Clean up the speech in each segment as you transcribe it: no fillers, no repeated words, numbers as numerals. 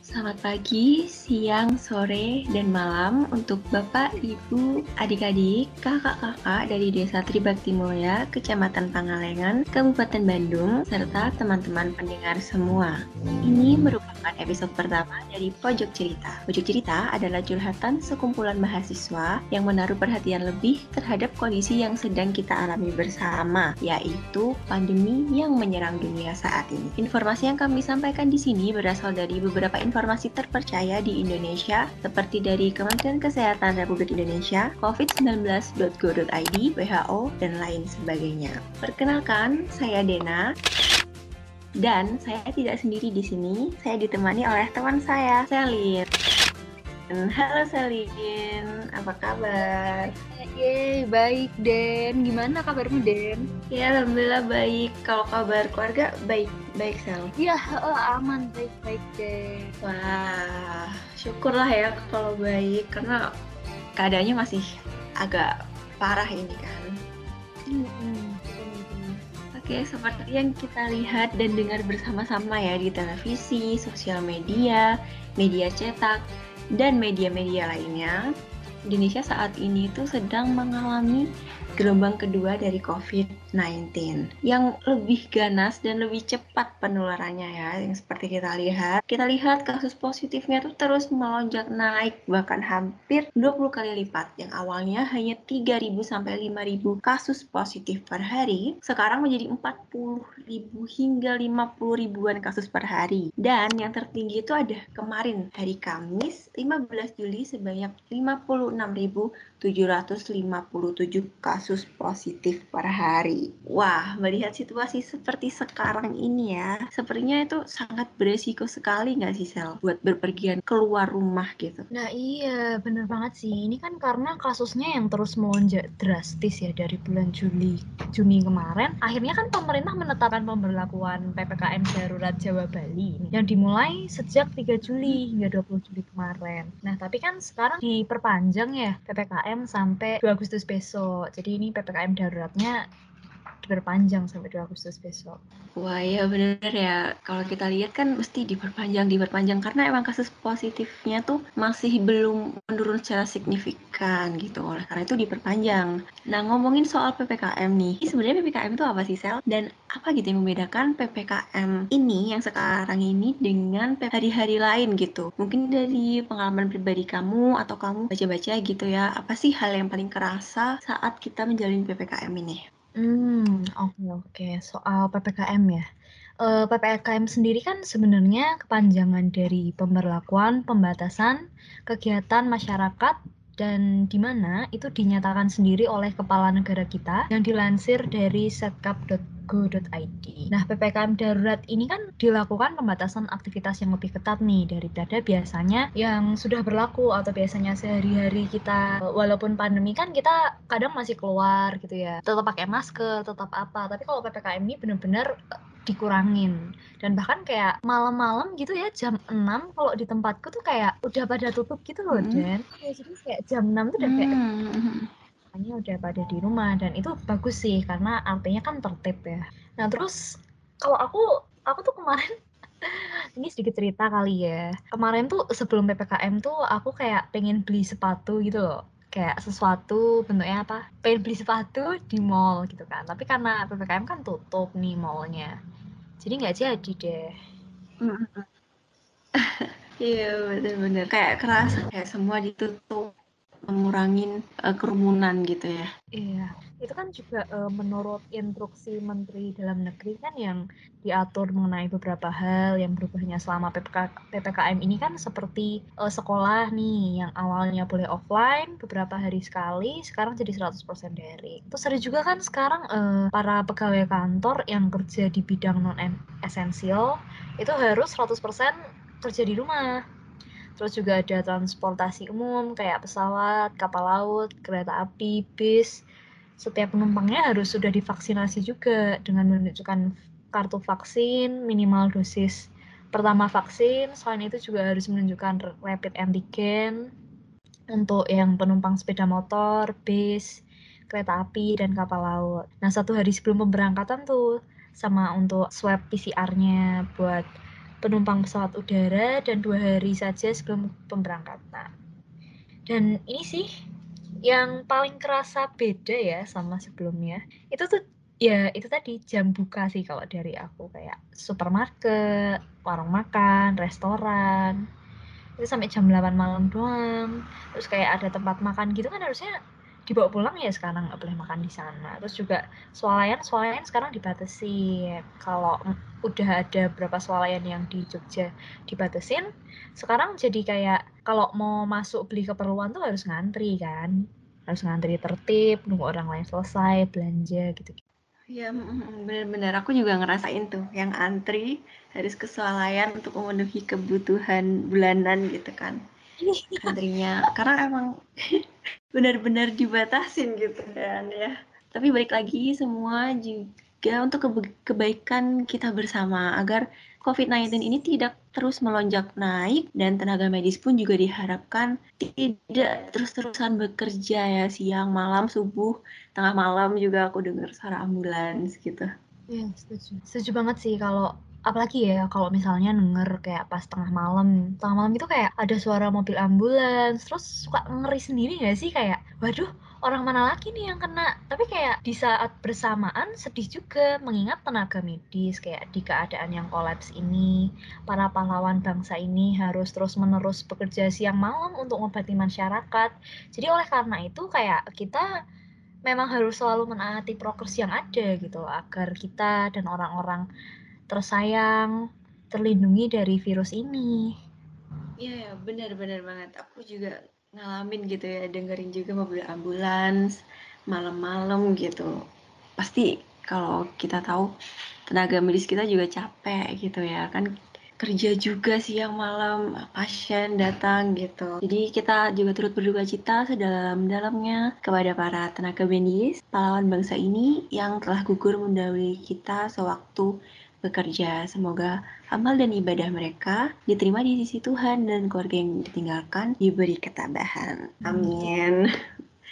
Selamat pagi, siang, sore, dan malam untuk Bapak, Ibu, adik-adik, kakak-kakak dari Desa Tribakti Mulya, Kecamatan Pangalengan, Kabupaten Bandung, serta teman-teman pendengar semua. Ini merupakan episode pertama dari Pojok Cerita. Pojok Cerita adalah curhatan sekumpulan mahasiswa yang menaruh perhatian lebih terhadap kondisi yang sedang kita alami bersama, yaitu pandemi yang menyerang dunia saat ini. Informasi yang kami sampaikan di sini berasal dari beberapa informasi terpercaya di Indonesia, seperti dari Kementerian Kesehatan Republik Indonesia, covid19.go.id, WHO, dan lain sebagainya. Perkenalkan, saya Dena. Dan saya tidak sendiri di sini, saya ditemani oleh teman saya, Selin. Halo Selin, apa kabar? Yeay, baik Den. Gimana kabarmu Den? Ya, alhamdulillah baik. Kalau kabar keluarga baik Sel. Iya, aman, baik-baik Den. Wah, syukurlah ya kalau baik, karena keadaannya masih agak parah ini kan. Oke, seperti yang kita lihat dan dengar bersama-sama ya di televisi, sosial media, media cetak, dan media-media lainnya, Indonesia saat ini itu sedang mengalami gelombang kedua dari COVID-19 yang lebih ganas dan lebih cepat penularannya ya, yang seperti kita lihat kasus positifnya tuh terus melonjak naik, bahkan hampir 20 kali lipat. Yang awalnya hanya 3.000 sampai 5.000 kasus positif per hari, sekarang menjadi 40.000 hingga 50 ribuan kasus per hari. Dan yang tertinggi itu ada kemarin hari Kamis 15 Juli sebanyak 56.757 kasus positif per hari. Wah, melihat situasi seperti sekarang ini ya, sepertinya itu sangat beresiko sekali nggak sih Sel, buat berpergian keluar rumah gitu. Nah iya, bener banget sih. Ini kan karena kasusnya yang terus melonjak drastis ya dari bulan Juni kemarin. Akhirnya kan pemerintah menetapkan pemberlakuan PPKM Darurat Jawa Bali yang dimulai sejak 3 Juli hingga 20 Juli kemarin. Nah, tapi kan sekarang diperpanjang ya PPKM sampai 2 Agustus besok. Jadi ini PPKM daruratnya diperpanjang sampai 2 Agustus besok. Wah ya bener ya, kalau kita lihat kan mesti diperpanjang karena emang kasus positifnya tuh masih belum menurun secara signifikan gitu, oleh karena itu diperpanjang. Nah ngomongin soal PPKM nih, sebenarnya PPKM itu apa sih Sel? Dan apa gitu yang membedakan PPKM ini yang sekarang ini dengan hari-hari lain gitu? Mungkin dari pengalaman pribadi kamu atau kamu baca-baca gitu ya, apa sih hal yang paling kerasa saat kita menjalani PPKM ini? Oke. Soal PPKM ya. PPKM sendiri kan sebenarnya kepanjangan dari pemberlakuan pembatasan kegiatan masyarakat dan di mana itu dinyatakan sendiri oleh kepala negara kita yang dilansir dari setkap.go.id. Nah, PPKM darurat ini kan dilakukan pembatasan aktivitas yang lebih ketat nih daripada biasanya yang sudah berlaku atau biasanya sehari-hari kita walaupun pandemi kan kita kadang masih keluar gitu ya. Tetap pakai masker, tetap apa. Tapi kalau PPKM ini benar-benar dikurangin. Dan bahkan kayak malam-malam gitu ya jam 6 kalau di tempatku tuh kayak udah pada tutup gitu loh Dan. Ya, jadi kayak jam 6 tuh udah kayak semuanya udah pada di rumah dan itu bagus sih karena artinya kan tertib ya. Nah terus kalau aku tuh kemarin ini sedikit cerita kali ya. Kemarin tuh sebelum PPKM tuh aku kayak pengen beli sepatu gitu loh. Kayak sesuatu bentuknya apa? Pengen beli sepatu di mall gitu kan. Tapi karena PPKM kan tutup nih mallnya. Jadi nggak jadi deh. Iya bener-bener kayak kerasa kayak semua ditutup, ngurangin kerumunan gitu ya. Iya, itu kan juga menurut instruksi Menteri Dalam Negeri kan yang diatur mengenai beberapa hal yang berubahnya selama PPKM ini kan seperti sekolah nih yang awalnya boleh offline beberapa hari sekali, sekarang jadi 100% daring. Terus ada juga kan sekarang para pegawai kantor yang kerja di bidang non-esensial itu harus 100% kerja di rumah. Terus juga ada transportasi umum kayak pesawat, kapal laut, kereta api, bis. Setiap penumpangnya harus sudah divaksinasi juga dengan menunjukkan kartu vaksin, minimal dosis pertama vaksin. Selain itu juga harus menunjukkan rapid antigen untuk yang penumpang sepeda motor, bis, kereta api, dan kapal laut. Nah, 1 hari sebelum pemberangkatan tuh sama untuk swab PCR-nya buat penumpang pesawat udara dan 2 hari saja sebelum pemberangkatan. Dan ini sih yang paling kerasa beda ya sama sebelumnya. Itu tuh ya itu tadi jam buka sih kalau dari aku, kayak supermarket, warung makan, restoran. Itu sampai jam 8 malam doang. Terus kayak ada tempat makan gitu kan harusnya dibawa pulang ya, sekarang nggak boleh makan di sana. Terus juga swalayan sekarang dibatasi. Kalau udah ada berapa swalayan yang di Jogja dibatasin, sekarang jadi kayak kalau mau masuk beli keperluan tuh harus ngantri kan. Harus ngantri tertib, nunggu orang lain selesai belanja gitu. Ya, benar-benar aku juga ngerasain tuh yang antri harus ke swalayan untuk memenuhi kebutuhan bulanan gitu kan. Antrinya karena emang benar-benar dibatasin gitu kan ya. Tapi balik lagi semua juga untuk kebaikan kita bersama agar COVID-19 ini tidak terus melonjak naik dan tenaga medis pun juga diharapkan tidak terus-terusan bekerja ya, siang, malam, subuh, tengah malam juga aku dengar suara ambulans gitu. Iya, setuju. Setuju banget sih kalau apalagi ya kalau misalnya denger kayak pas tengah malam. Tengah malam itu kayak ada suara mobil ambulans, terus suka ngeri sendiri gak sih kayak, waduh, orang mana lagi nih yang kena. Tapi kayak di saat bersamaan sedih juga mengingat tenaga medis kayak di keadaan yang kolaps ini, para pahlawan bangsa ini harus terus-menerus bekerja siang malam untuk mengobati masyarakat. Jadi oleh karena itu kayak kita memang harus selalu menaati prokes yang ada gitu loh, agar kita dan orang-orang tersayang terlindungi dari virus ini. Iya ya, benar-benar banget. Aku juga ngalamin gitu ya, dengerin juga mobil ambulans malam-malam gitu. Pasti kalau kita tahu tenaga medis kita juga capek gitu ya kan, kerja juga siang malam, pasien datang gitu. Jadi kita juga turut berduka cita sedalam-dalamnya kepada para tenaga medis, pahlawan bangsa ini yang telah gugur mendahului kita sewaktu bekerja. Semoga amal dan ibadah mereka diterima di sisi Tuhan dan keluarga yang ditinggalkan diberi ketabahan. Amin.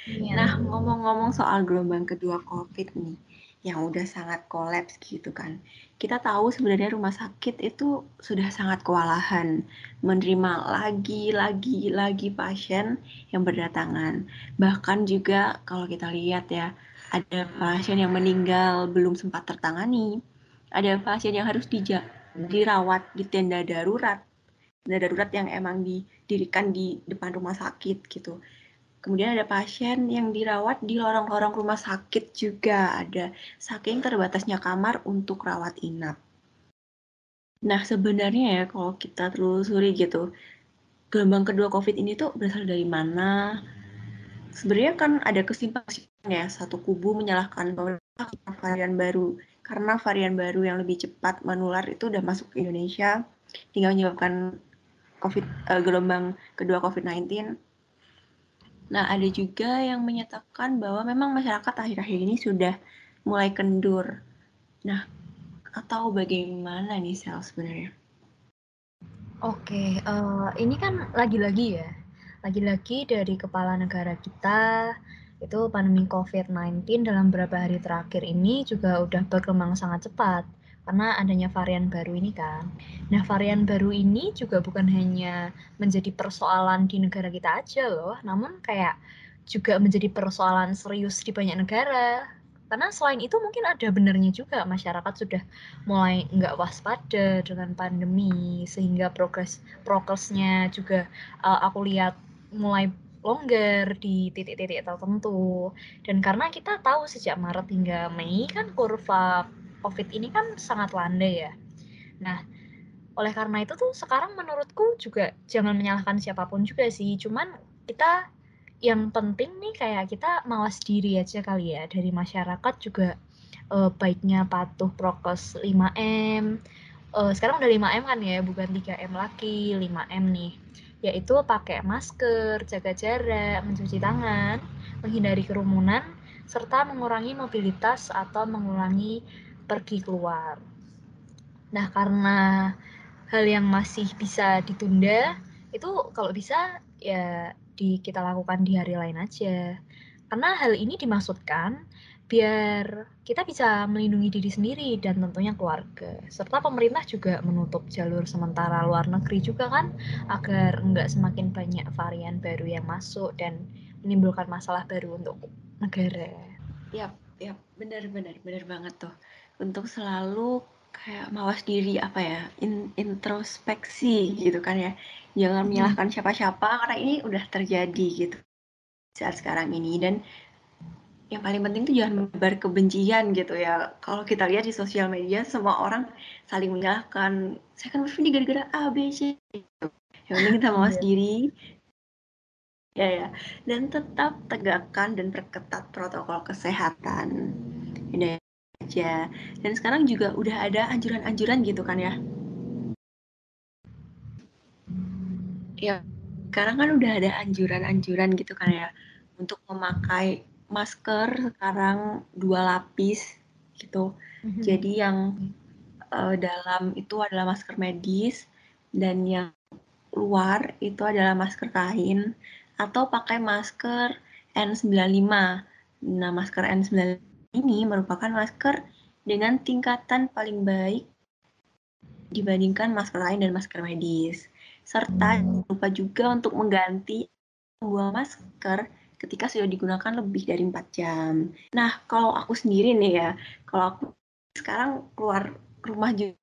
Nah, Iya. ngomong-ngomong soal gelombang kedua COVID nih, yang udah sangat kolaps gitu kan. Kita tahu sebenarnya rumah sakit itu sudah sangat kewalahan menerima lagi pasien yang berdatangan. Bahkan juga kalau kita lihat ya, ada pasien yang meninggal belum sempat tertangani. Ada pasien yang harus dirawat di tenda darurat yang emang didirikan di depan rumah sakit gitu. Kemudian ada pasien yang dirawat di lorong-lorong rumah sakit juga ada, saking terbatasnya kamar untuk rawat inap. Nah, sebenarnya ya kalau kita telusuri gitu, gelombang kedua COVID ini tuh berasal dari mana? Sebenarnya kan ada kesimpangan ya, satu kubu menyalahkan pemerintah varian baru. Karena varian baru yang lebih cepat menular itu udah masuk ke Indonesia, hingga menyebabkan gelombang kedua COVID-19. Nah, ada juga yang menyatakan bahwa memang masyarakat akhir-akhir ini sudah mulai kendur. Nah, atau bagaimana nih Sel sebenarnya? Oke, ini kan lagi-lagi ya, lagi-lagi dari kepala negara kita, itu pandemi COVID-19 dalam beberapa hari terakhir ini juga udah berkembang sangat cepat, karena adanya varian baru ini kan. Nah, varian baru ini juga bukan hanya menjadi persoalan di negara kita aja loh, namun kayak juga menjadi persoalan serius di banyak negara. Karena selain itu mungkin ada benernya juga masyarakat sudah mulai nggak waspada dengan pandemi, sehingga prokesnya juga aku lihat mulai longgar di titik-titik tertentu. Dan karena kita tahu sejak Maret hingga Mei kan kurva COVID ini kan sangat landai ya. Nah, oleh karena itu tuh sekarang menurutku juga jangan menyalahkan siapapun juga sih. Cuman kita yang penting nih kayak kita mawas diri aja kali ya, dari masyarakat juga baiknya patuh prokes 5M. Sekarang udah 5M kan ya, bukan 3M lagi, 5M nih. Yaitu pakai masker, jaga jarak, mencuci tangan, menghindari kerumunan, serta mengurangi mobilitas atau mengurangi pergi keluar. Nah, karena hal yang masih bisa ditunda, itu kalau bisa ya kita lakukan di hari lain aja. Karena hal ini dimaksudkan biar kita bisa melindungi diri sendiri dan tentunya keluarga. Serta pemerintah juga menutup jalur sementara luar negeri juga kan, agar enggak semakin banyak varian baru yang masuk dan menimbulkan masalah baru untuk negara. Yap, benar banget tuh. Untuk selalu kayak mawas diri apa ya, introspeksi gitu kan ya. Jangan menyalahkan siapa-siapa karena ini udah terjadi gitu saat sekarang ini. Dan yang paling penting tuh jangan menyebar kebencian gitu ya. Kalau kita lihat di sosial media semua orang saling menyalahkan. Saya kan ini gara-gara A, B, C gitu. Yang penting kita mawas diri. Ya. Dan tetap tegakkan dan perketat protokol kesehatan. Ini aja. Dan sekarang juga udah ada anjuran-anjuran gitu kan ya. Ya, sekarang kan udah ada anjuran-anjuran gitu kan ya. Untuk memakai masker sekarang 2 lapis gitu. Jadi yang dalam itu adalah masker medis dan yang luar itu adalah masker kain atau pakai masker N95. Nah, masker N95 ini merupakan masker dengan tingkatan paling baik dibandingkan masker lain dan masker medis. Serta jangan lupa juga untuk mengganti membuang masker ketika sudah digunakan lebih dari 4 jam. Nah, kalau aku sendiri nih ya, kalau aku sekarang keluar rumah juga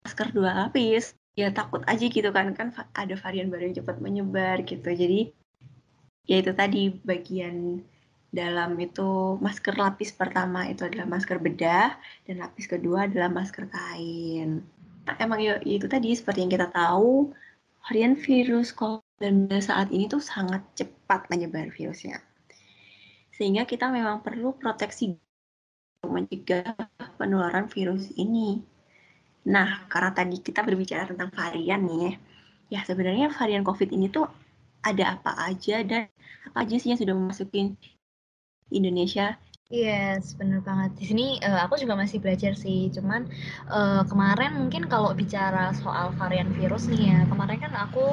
masker 2 lapis, ya takut aja gitu kan ada varian baru yang cepat menyebar gitu. Jadi ya itu tadi bagian dalam itu masker lapis pertama itu adalah masker bedah dan lapis kedua adalah masker kain. Nah, emang ya itu tadi seperti yang kita tahu varian virus COVID-19 saat ini tuh sangat cepat menyebar virusnya. Sehingga kita memang perlu proteksi untuk mencegah penularan virus ini. Nah, karena tadi kita berbicara tentang varian nih, ya sebenarnya varian COVID ini tuh ada apa aja dan apa aja sih yang sudah memasuki Indonesia? Yes, bener banget. Di sini aku juga masih belajar sih. Cuman kemarin mungkin kalau bicara soal varian virus nih ya, kemarin kan aku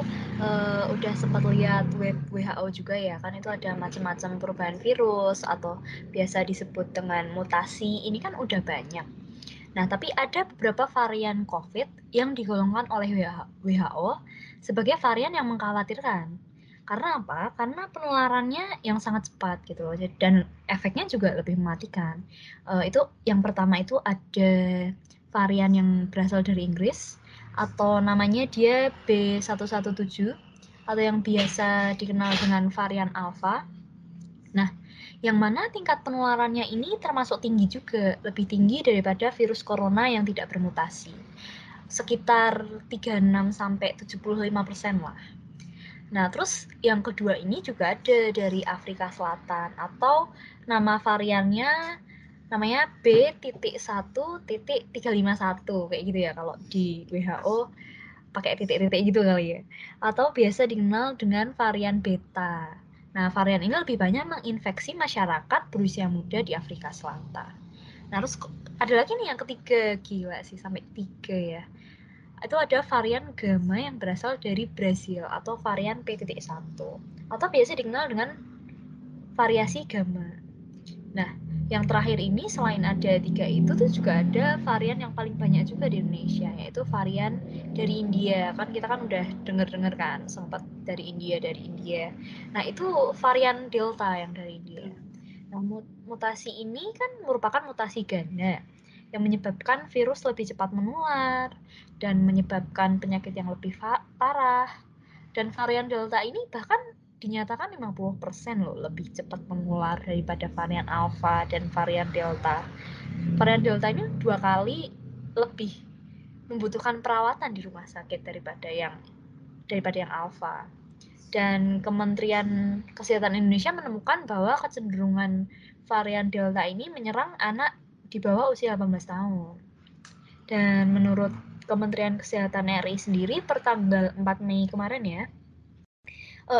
udah sempat lihat web WHO juga ya, kan itu ada macam-macam perubahan virus atau biasa disebut dengan mutasi. Ini kan udah banyak. Nah, tapi ada beberapa varian COVID yang digolongkan oleh WHO sebagai varian yang mengkhawatirkan. Karena apa? Karena penularannya yang sangat cepat gitu loh, dan efeknya juga lebih mematikan. Itu yang pertama itu ada varian yang berasal dari Inggris atau namanya dia B117 atau yang biasa dikenal dengan varian Alpha. Nah, yang mana tingkat penularannya ini termasuk tinggi juga, lebih tinggi daripada virus corona yang tidak bermutasi. Sekitar 36-75% lah. Nah, terus yang kedua ini juga ada dari Afrika Selatan atau nama variannya namanya B.1.351 kayak gitu ya kalau di WHO pakai titik-titik gitu kali ya. Atau biasa dikenal dengan varian beta. Nah, varian ini lebih banyak menginfeksi masyarakat berusia muda di Afrika Selatan. Nah, terus ada lagi nih yang ketiga, gila sih sampai 3 ya. Itu ada varian gamma yang berasal dari Brazil atau varian P.1 atau biasa dikenal dengan variasi gamma. Nah, yang terakhir ini selain ada 3 itu tuh juga ada varian yang paling banyak juga di Indonesia, yaitu varian dari India. Kan kita kan udah denger-denger kan sempat dari India. Nah, itu varian Delta yang dari India. Nah, mutasi ini kan merupakan mutasi ganda yang menyebabkan virus lebih cepat menular dan menyebabkan penyakit yang lebih parah. Dan varian Delta ini bahkan dinyatakan 50% loh lebih cepat menular daripada varian Alpha dan varian Delta. Varian Delta ini 2 kali lebih membutuhkan perawatan di rumah sakit daripada yang Alpha. Dan Kementerian Kesehatan Indonesia menemukan bahwa kecenderungan varian Delta ini menyerang anak di bawah usia 18 tahun. Dan menurut Kementerian Kesehatan RI sendiri per tanggal 4 Mei kemarin ya,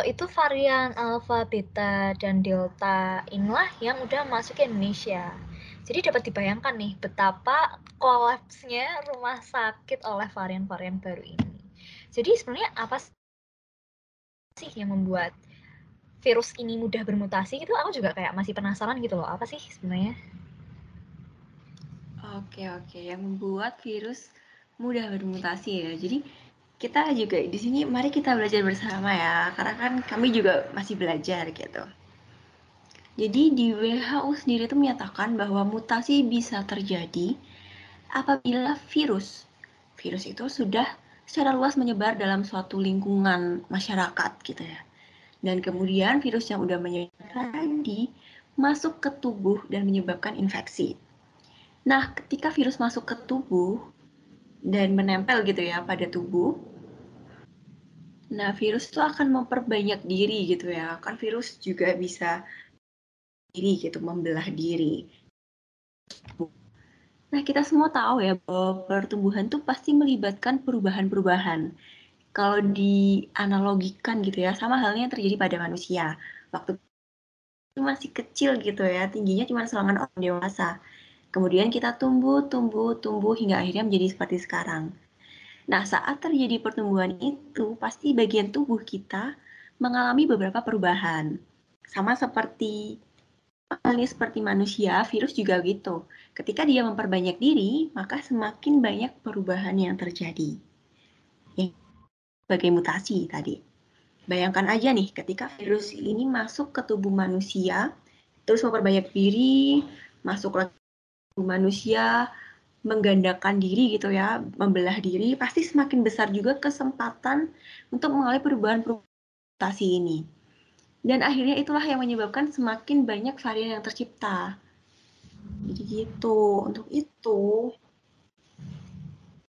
itu varian Alpha, Beta, dan Delta inilah yang udah masuk ke Indonesia. Jadi dapat dibayangkan nih betapa kolapsnya rumah sakit oleh varian-varian baru ini. Jadi sebenarnya apa sih yang membuat virus ini mudah bermutasi itu aku juga kayak masih penasaran gitu loh, apa sih sebenarnya? Oke, yang membuat virus mudah bermutasi ya. Jadi kita juga di sini mari kita belajar bersama ya, karena kan kami juga masih belajar gitu. Jadi di WHO sendiri itu menyatakan bahwa mutasi bisa terjadi apabila virus itu sudah secara luas menyebar dalam suatu lingkungan masyarakat gitu ya. Dan kemudian virus yang udah menyebar tadi masuk ke tubuh dan menyebabkan infeksi. Nah, ketika virus masuk ke tubuh dan menempel gitu ya pada tubuh, nah virus itu akan memperbanyak diri gitu ya. Kan virus juga bisa diri gitu, membelah diri. Nah, kita semua tahu ya bahwa pertumbuhan tuh pasti melibatkan perubahan-perubahan. Kalau dianalogikan gitu ya, sama halnya yang terjadi pada manusia. Waktu itu masih kecil gitu ya, tingginya cuma selengan orang dewasa. Kemudian kita tumbuh hingga akhirnya menjadi seperti sekarang. Nah, saat terjadi pertumbuhan itu, pasti bagian tubuh kita mengalami beberapa perubahan. Sama seperti halnya seperti manusia, virus juga gitu. Ketika dia memperbanyak diri, maka semakin banyak perubahan yang terjadi. Ya, sebagai mutasi tadi. Bayangkan aja nih, ketika virus ini masuk ke tubuh manusia, terus memperbanyak diri, masuk ke tubuh manusia, menggandakan diri gitu ya, membelah diri, pasti semakin besar juga kesempatan untuk mengalami perubahan-perubahan mutasi ini. Dan akhirnya itulah yang menyebabkan semakin banyak varian yang tercipta. Jadi gitu. Untuk itu,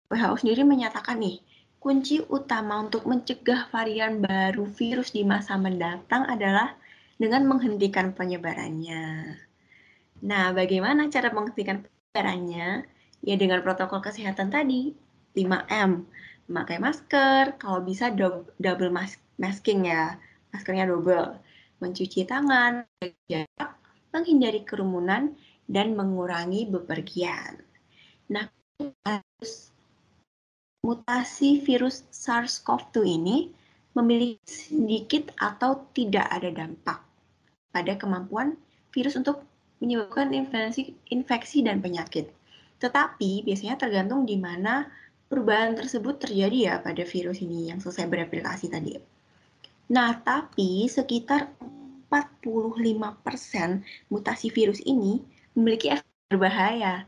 WHO sendiri menyatakan nih, kunci utama untuk mencegah varian baru virus di masa mendatang adalah dengan menghentikan penyebarannya. Nah, bagaimana cara menghentikan penyebarannya? Ya dengan protokol kesehatan tadi, 5M. Memakai masker, kalau bisa double masking ya, maskernya double. Mencuci tangan, jarak, menghindari kerumunan, dan mengurangi bepergian. Nah, mutasi virus SARS-CoV-2 ini memiliki sedikit atau tidak ada dampak pada kemampuan virus untuk menyebabkan infeksi dan penyakit. Tetapi biasanya tergantung di mana perubahan tersebut terjadi ya pada virus ini yang selesai bereplikasi tadi. Nah, tapi sekitar 45% mutasi virus ini memiliki efek berbahaya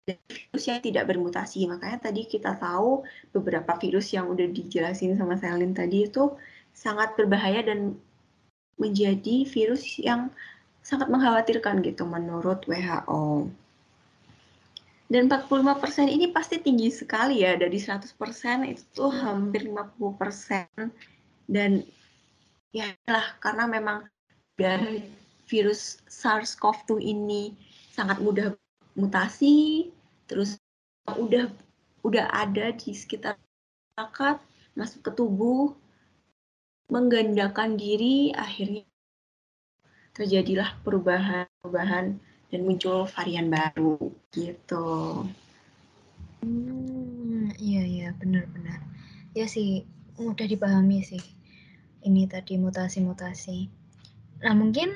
dari virus yang tidak bermutasi. Makanya tadi kita tahu beberapa virus yang udah dijelasin sama Selin tadi itu sangat berbahaya dan menjadi virus yang sangat mengkhawatirkan gitu menurut WHO. Dan 45% ini pasti tinggi sekali ya, dari 100% itu hampir 50%. Dan ya lah, karena memang dari virus SARS-CoV-2 ini sangat mudah mutasi, terus udah ada di sekitar masyarakat, masuk ke tubuh, menggandakan diri, akhirnya terjadilah perubahan dan muncul varian baru gitu. Iya, benar-benar. Ya sih, mudah dipahami sih. Ini tadi mutasi-mutasi. Nah, mungkin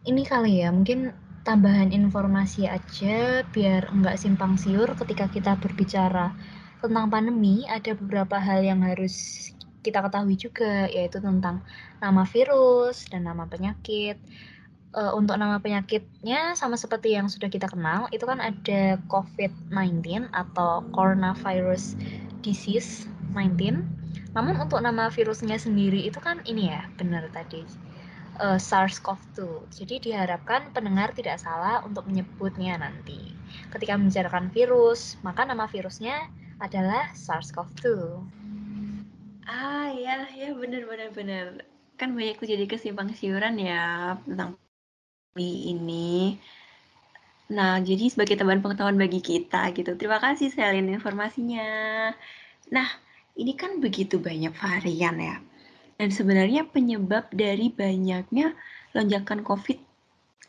ini kali ya, mungkin tambahan informasi aja biar enggak simpang siur ketika kita berbicara tentang pandemi, ada beberapa hal yang harus kita ketahui juga, yaitu tentang nama virus dan nama penyakit. Untuk nama penyakitnya sama seperti yang sudah kita kenal, itu kan ada COVID-19 atau Coronavirus Disease 19. Namun untuk nama virusnya sendiri itu kan ini ya, benar tadi, SARS-CoV-2. Jadi diharapkan pendengar tidak salah untuk menyebutnya nanti. Ketika membicarakan virus, maka nama virusnya adalah SARS-CoV-2. Ya benar. Kan banyak terjadi kesimpang siuran ya tentang ini. Nah, jadi sebagai tambahan pengetahuan bagi kita gitu. Terima kasih Selin informasinya. Nah, ini kan begitu banyak varian ya. Dan sebenarnya penyebab dari banyaknya lonjakan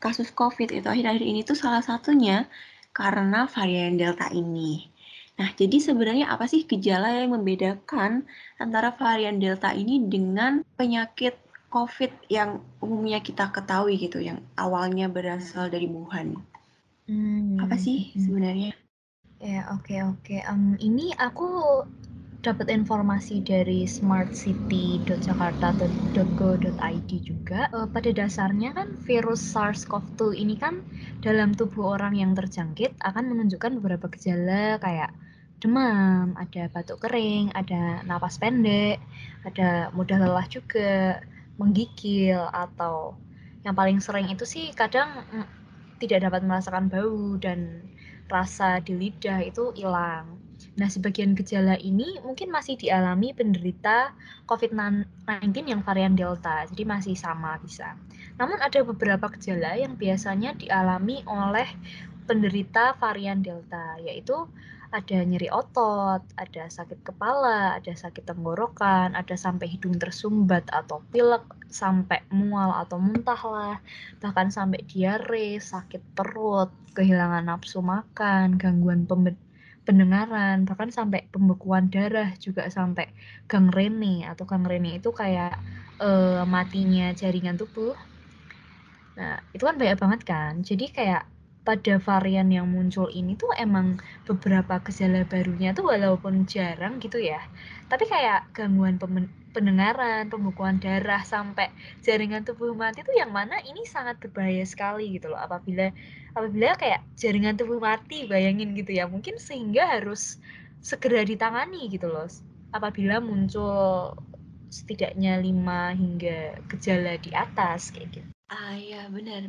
kasus COVID itu akhir-akhir ini tuh salah satunya karena varian Delta ini. Nah, jadi sebenarnya apa sih gejala yang membedakan antara varian Delta ini dengan penyakit COVID yang umumnya kita ketahui gitu, yang awalnya berasal dari Wuhan? Apa sih sebenarnya? Ya, oke. Ini aku dapat informasi dari smartcity.jakarta.go.id juga. Pada dasarnya kan virus SARS-CoV-2 ini kan dalam tubuh orang yang terjangkit akan menunjukkan beberapa gejala kayak demam, ada batuk kering, ada napas pendek, ada mudah lelah juga, menggigil, atau yang paling sering itu sih kadang tidak dapat merasakan bau dan rasa di lidah itu hilang. Nah, sebagian gejala ini mungkin masih dialami penderita COVID-19 yang varian Delta, jadi masih sama bisa. Namun ada beberapa gejala yang biasanya dialami oleh penderita varian Delta, yaitu ada nyeri otot, ada sakit kepala, ada sakit tenggorokan, ada sampai hidung tersumbat atau pilek, sampai mual atau muntah lah, bahkan sampai diare, sakit perut, kehilangan nafsu makan, gangguan pendengaran, bahkan sampai pembekuan darah, juga sampai gangrene, atau gangrene itu kayak matinya jaringan tubuh. Nah, itu kan banyak banget kan. Jadi kayak pada varian yang muncul ini tuh emang beberapa gejala barunya tuh walaupun jarang gitu ya, tapi kayak gangguan pendengaran, pembekuan darah, sampai jaringan tubuh mati tuh yang mana ini sangat berbahaya sekali gitu loh. Apabila kayak jaringan tubuh mati, bayangin gitu ya, mungkin sehingga harus segera ditangani gitu loh. Apabila muncul setidaknya 5 hingga gejala di atas kayak gitu. Iya benar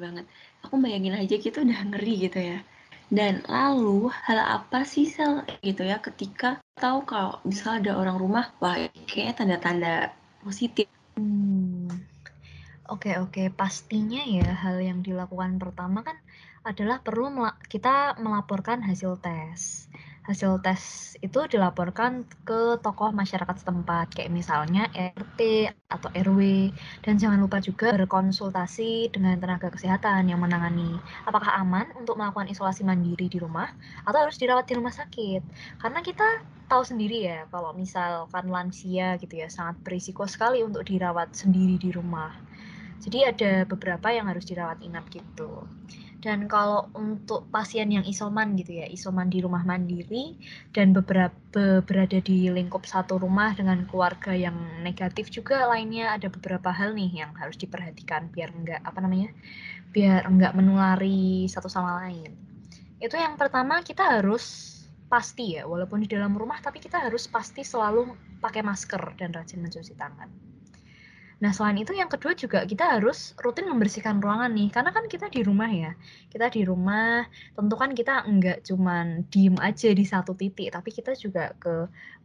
banget. Aku bayangin aja gitu udah ngeri gitu ya. Dan lalu hal apa sih Sel gitu ya ketika tahu kalau misal ada orang rumah, wah kayaknya tanda-tanda positif. Oke. Pastinya ya hal yang dilakukan pertama kan adalah perlu kita melaporkan hasil tes. Hasil tes itu dilaporkan ke tokoh masyarakat setempat, kayak misalnya RT atau RW. Dan jangan lupa juga berkonsultasi dengan tenaga kesehatan yang menangani apakah aman untuk melakukan isolasi mandiri di rumah atau harus dirawat di rumah sakit. Karena kita tahu sendiri ya, kalau misalkan lansia gitu ya, sangat berisiko sekali untuk dirawat sendiri di rumah. Jadi ada beberapa yang harus dirawat inap gitu. Dan kalau untuk pasien yang isoman gitu ya, isoman di rumah mandiri dan beberapa berada di lingkup satu rumah dengan keluarga yang negatif juga lainnya, ada beberapa hal nih yang harus diperhatikan biar enggak menulari satu sama lain. Itu yang pertama, kita harus pasti ya, walaupun di dalam rumah tapi kita harus pasti selalu pakai masker dan rajin mencuci tangan. Nah, selain itu yang kedua juga kita harus rutin membersihkan ruangan nih, karena kan kita di rumah ya. Kita di rumah, tentu kan kita enggak cuman diem aja di satu titik, tapi kita juga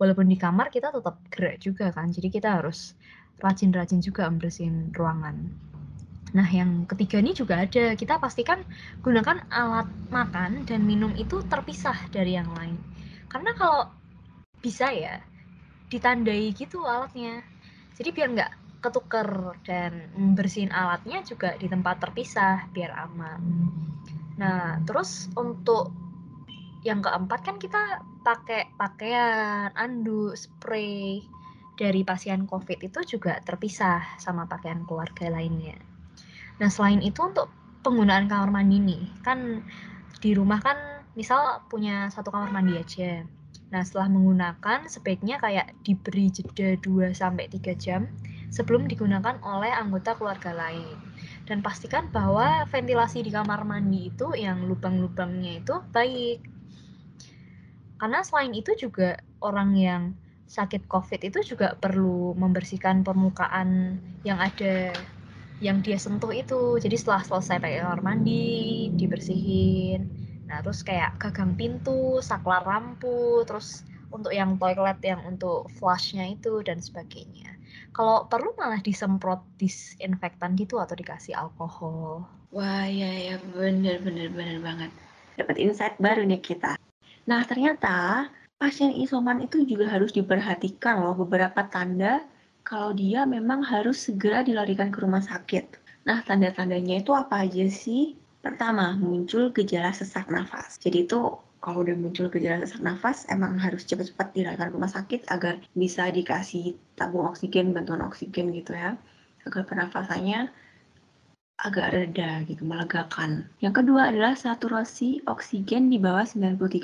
walaupun di kamar kita tetap gerak juga kan. Jadi kita harus rajin-rajin juga membersihin ruangan. Nah, yang ketiga ini juga ada, kita pastikan gunakan alat makan dan minum itu terpisah dari yang lain. Karena kalau bisa ya, ditandai gitu alatnya. Jadi biar nggak ketuker, dan bersihin alatnya juga di tempat terpisah biar aman. Nah, terus untuk yang keempat kan kita pakai pakaian, anduk, spray dari pasien COVID itu juga terpisah sama pakaian keluarga lainnya. Nah, selain itu untuk penggunaan kamar mandi nih, kan di rumah kan misal punya satu kamar mandi aja. Nah, setelah menggunakan sebaiknya kayak diberi jeda 2-3 jam sebelum digunakan oleh anggota keluarga lain. Dan pastikan bahwa ventilasi di kamar mandi itu yang lubang-lubangnya itu baik. Karena selain itu juga orang yang sakit COVID itu juga perlu membersihkan permukaan yang ada yang dia sentuh itu. Jadi setelah selesai pakai kamar mandi, dibersihin. Nah, terus kayak gagang pintu, saklar lampu, terus untuk yang toilet yang untuk flushnya itu dan sebagainya. Kalau perlu malah disemprot disinfektan gitu atau dikasih alkohol. Wah ya bener banget. Dapat insight baru nih kita. Nah ternyata pasien isoman itu juga harus diperhatikan loh beberapa tanda kalau dia memang harus segera dilarikan ke rumah sakit. Nah tanda-tandanya itu apa aja sih? Pertama, muncul gejala sesak nafas. Jadi itu kalau udah muncul gejala sesak nafas, emang harus cepat-cepat dilarikan ke rumah sakit agar bisa dikasih tabung oksigen, bantuan oksigen gitu ya. agar pernafasannya agak reda gitu, melegakan. Yang kedua adalah saturasi oksigen di bawah 93%.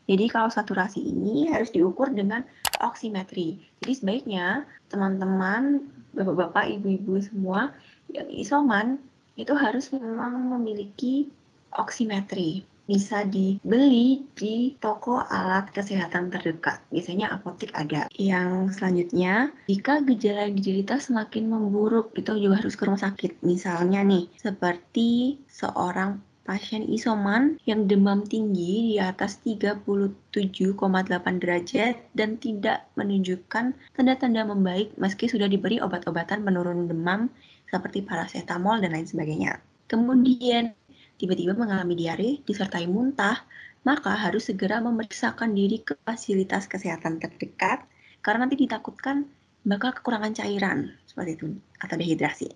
Jadi kalau saturasi ini harus diukur dengan oximetry. Jadi sebaiknya teman-teman, bapak-bapak, ibu-ibu semua yang isoman itu harus memang memiliki oximetry. Bisa dibeli di toko alat kesehatan terdekat. Biasanya apotek ada. Yang selanjutnya, jika gejala yang diderita semakin memburuk, itu juga harus ke rumah sakit. Misalnya nih, seperti seorang pasien isoman yang demam tinggi di atas 37,8 derajat dan tidak menunjukkan tanda-tanda membaik meski sudah diberi obat-obatan penurun demam seperti paracetamol dan lain sebagainya. Kemudian tiba-tiba mengalami diare disertai muntah, maka harus segera memeriksakan diri ke fasilitas kesehatan terdekat karena nanti ditakutkan bakal kekurangan cairan seperti itu atau dehidrasi.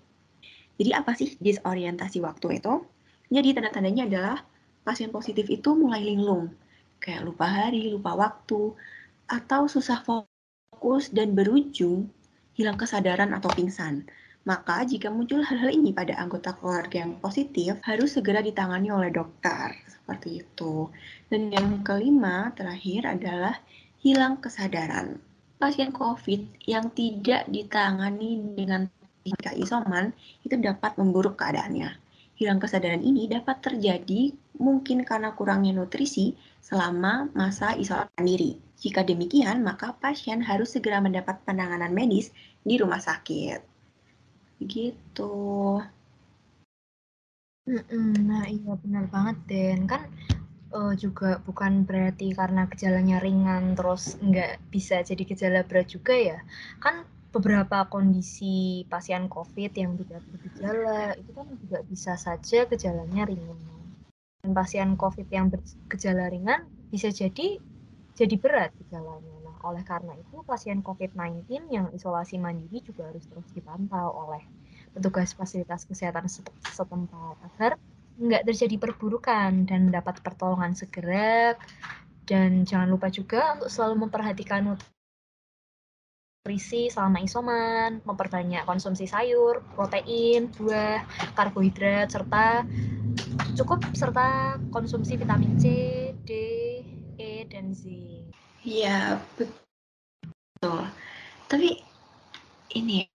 Jadi apa sih disorientasi waktu itu? Jadi tanda-tandanya adalah pasien positif itu mulai linglung, kayak lupa hari, lupa waktu, atau susah fokus dan berujung hilang kesadaran atau pingsan. Maka jika muncul hal-hal ini pada anggota keluarga yang positif, harus segera ditangani oleh dokter. Seperti itu. Dan yang kelima, terakhir adalah hilang kesadaran. Pasien COVID yang tidak ditangani dengan teknik isoman itu dapat memburuk keadaannya. Hilang kesadaran ini dapat terjadi mungkin karena kurangnya nutrisi selama masa isolasi diri. Jika demikian, maka pasien harus segera mendapat penanganan medis di rumah sakit. Begitu. Nah iya benar banget Den, kan juga bukan berarti karena gejalanya ringan terus nggak bisa jadi gejala berat juga ya. Kan beberapa kondisi pasien COVID yang tidak bergejala itu kan juga bisa saja gejalanya ringan. Dan pasien COVID yang bergejala ringan bisa jadi berat gejalanya. Nah, oleh karena itu pasien COVID-19 yang isolasi mandiri juga harus terus dipantau oleh petugas fasilitas kesehatan setempat agar nggak terjadi perburukan dan mendapat pertolongan segera. Dan jangan lupa juga untuk selalu memperhatikan nutrisi selama isoman, memperbanyak konsumsi sayur, protein, buah, karbohidrat, serta konsumsi vitamin C, D, E, dan Z. Iya, betul. Tapi ini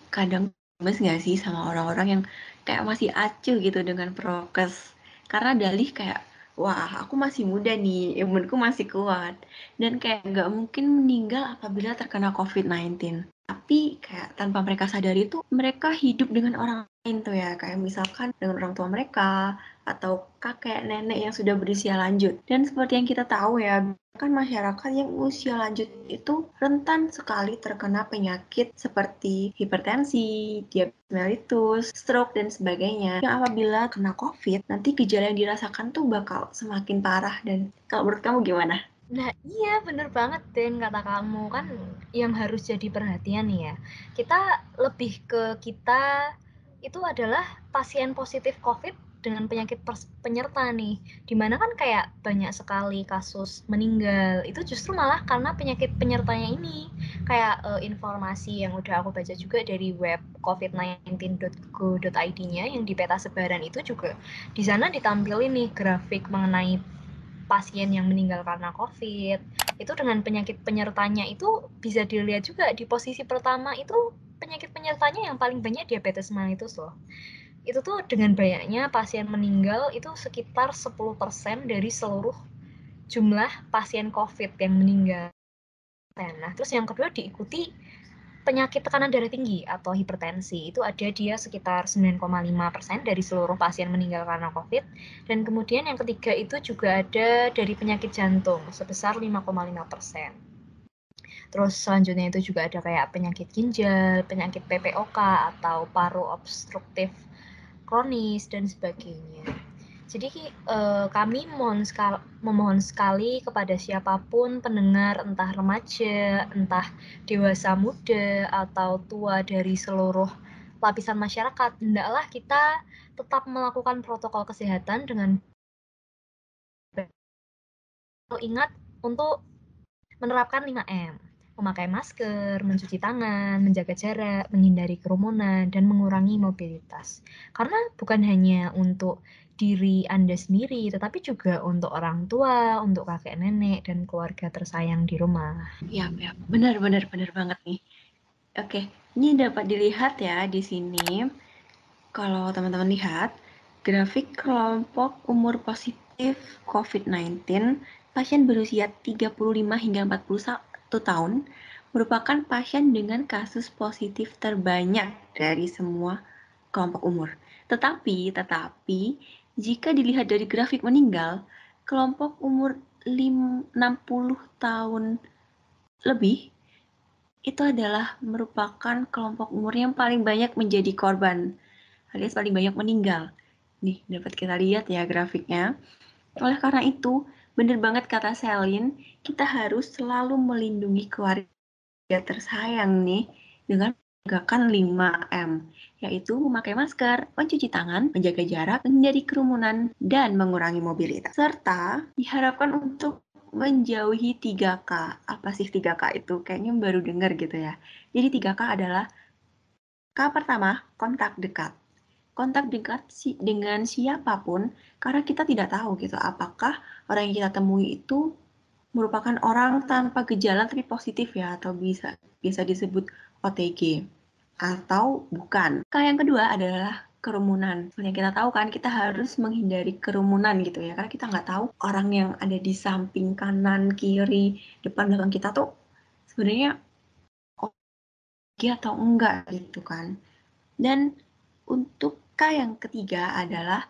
kadang gemes nggak sih sama orang-orang yang kayak masih acuh gitu dengan prokes. Karena dalih kayak, wah aku masih muda nih, imunku masih kuat. Dan kayak nggak mungkin meninggal apabila terkena COVID-19. Tapi kayak tanpa mereka sadari tuh mereka hidup dengan orang lain tuh ya. Kayak misalkan dengan orang tua mereka atau kakek nenek yang sudah berusia lanjut. Dan seperti yang kita tahu ya, kan masyarakat yang usia lanjut itu rentan sekali terkena penyakit seperti hipertensi, diabetes mellitus, stroke, dan sebagainya. Yang apabila kena COVID, nanti gejala yang dirasakan tuh bakal semakin parah. Dan kalau menurut kamu gimana? Nah iya bener banget Den, kata kamu kan yang harus jadi perhatian nih ya. Kita itu adalah pasien positif COVID dengan penyakit penyerta nih. Dimana kan kayak banyak sekali kasus meninggal. Itu justru malah karena penyakit penyertanya ini. Kayak informasi yang udah aku baca juga dari web covid19.go.id-nya yang di peta sebaran itu juga di sana ditampilin nih grafik mengenai pasien yang meninggal karena COVID, itu dengan penyakit penyertanya itu bisa dilihat juga di posisi pertama itu penyakit penyertanya yang paling banyak diabetes mellitus loh. Itu tuh dengan banyaknya pasien meninggal itu sekitar 10% dari seluruh jumlah pasien COVID yang meninggal. Nah, terus yang kedua diikuti penyakit tekanan darah tinggi atau hipertensi. Itu ada dia sekitar 9,5% dari seluruh pasien meninggal karena COVID. Dan kemudian yang ketiga itu juga ada dari penyakit jantung sebesar 5,5%. Terus selanjutnya itu juga ada kayak penyakit ginjal, penyakit PPOK atau paru obstruktif kronis dan sebagainya. Jadi kami memohon sekali kepada siapapun pendengar, entah remaja, entah dewasa muda, atau tua dari seluruh lapisan masyarakat, hendaklah kita tetap melakukan protokol kesehatan dengan ingat untuk menerapkan 5M. memakai masker, mencuci tangan, menjaga jarak, menghindari kerumunan, dan mengurangi mobilitas. Karena bukan hanya untuk diri Anda sendiri, tetapi juga untuk orang tua, untuk kakek nenek, dan keluarga tersayang di rumah. Ya, benar banget nih. Oke, ini dapat dilihat ya di sini. Kalau teman-teman lihat, grafik kelompok umur positif COVID-19 pasien berusia 35 hingga 41 tahun merupakan pasien dengan kasus positif terbanyak dari semua kelompok umur. Tetapi jika dilihat dari grafik meninggal, kelompok umur 60 tahun lebih itu adalah merupakan kelompok umur yang paling banyak menjadi korban, alias paling banyak meninggal. Nih, dapat kita lihat ya grafiknya. Oleh karena itu, benar banget kata Selin, kita harus selalu melindungi keluarga tersayang nih dengan menegakkan 5M, yaitu memakai masker, mencuci tangan, menjaga jarak, menghindari kerumunan, dan mengurangi mobilitas. Serta diharapkan untuk menjauhi 3K. Apa sih 3K itu? Kayaknya baru dengar gitu ya. Jadi 3K adalah K pertama, kontak dekat. Kontak dekat dengan siapapun, karena kita tidak tahu gitu apakah orang yang kita temui itu merupakan orang tanpa gejala tapi positif ya, atau bisa disebut OTG atau bukan. Yang kedua adalah kerumunan. Seperti yang kita tahu kan, kita harus menghindari kerumunan gitu ya, karena kita nggak tahu orang yang ada di samping kanan, kiri, depan, belakang kita tuh sebenarnya OTG atau enggak gitu kan. Dan untuk K yang ketiga adalah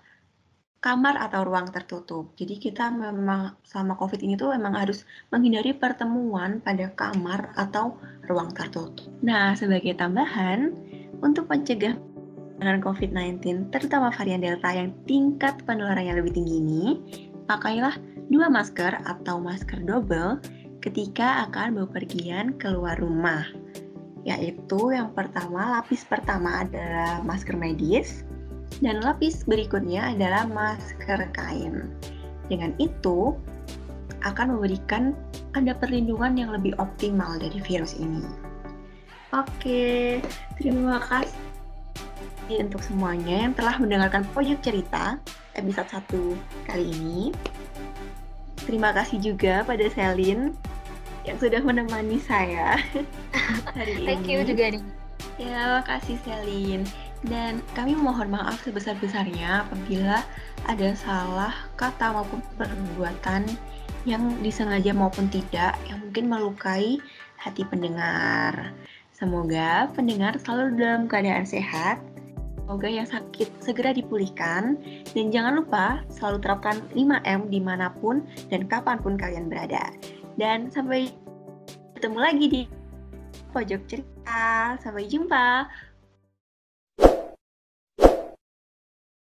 kamar atau ruang tertutup. Jadi kita memang sama COVID ini tuh memang harus menghindari pertemuan pada kamar atau ruang tertutup. Nah, sebagai tambahan, untuk mencegah penularan COVID-19, terutama varian Delta yang tingkat penularannya lebih tinggi ini, pakailah 2 masker atau masker double ketika akan bepergian keluar rumah. Yaitu yang pertama, lapis pertama adalah masker medis, dan lapis berikutnya adalah masker kain. Dengan itu, akan memberikan Anda perlindungan yang lebih optimal dari virus ini. Oke, terima kasih untuk semuanya yang telah mendengarkan Pojok Cerita episode 1 kali ini. Terima kasih juga pada Selin yang sudah menemani saya hari ini. Thank you juga nih. Ya, makasih Selin. Dan kami mohon maaf sebesar-besarnya apabila ada salah kata maupun perbuatan yang disengaja maupun tidak, yang mungkin melukai hati pendengar. Semoga pendengar selalu dalam keadaan sehat, semoga yang sakit segera dipulihkan, dan jangan lupa selalu terapkan 5M dimanapun dan kapanpun kalian berada. Dan sampai ketemu lagi di Pojok Cerita. Sampai jumpa.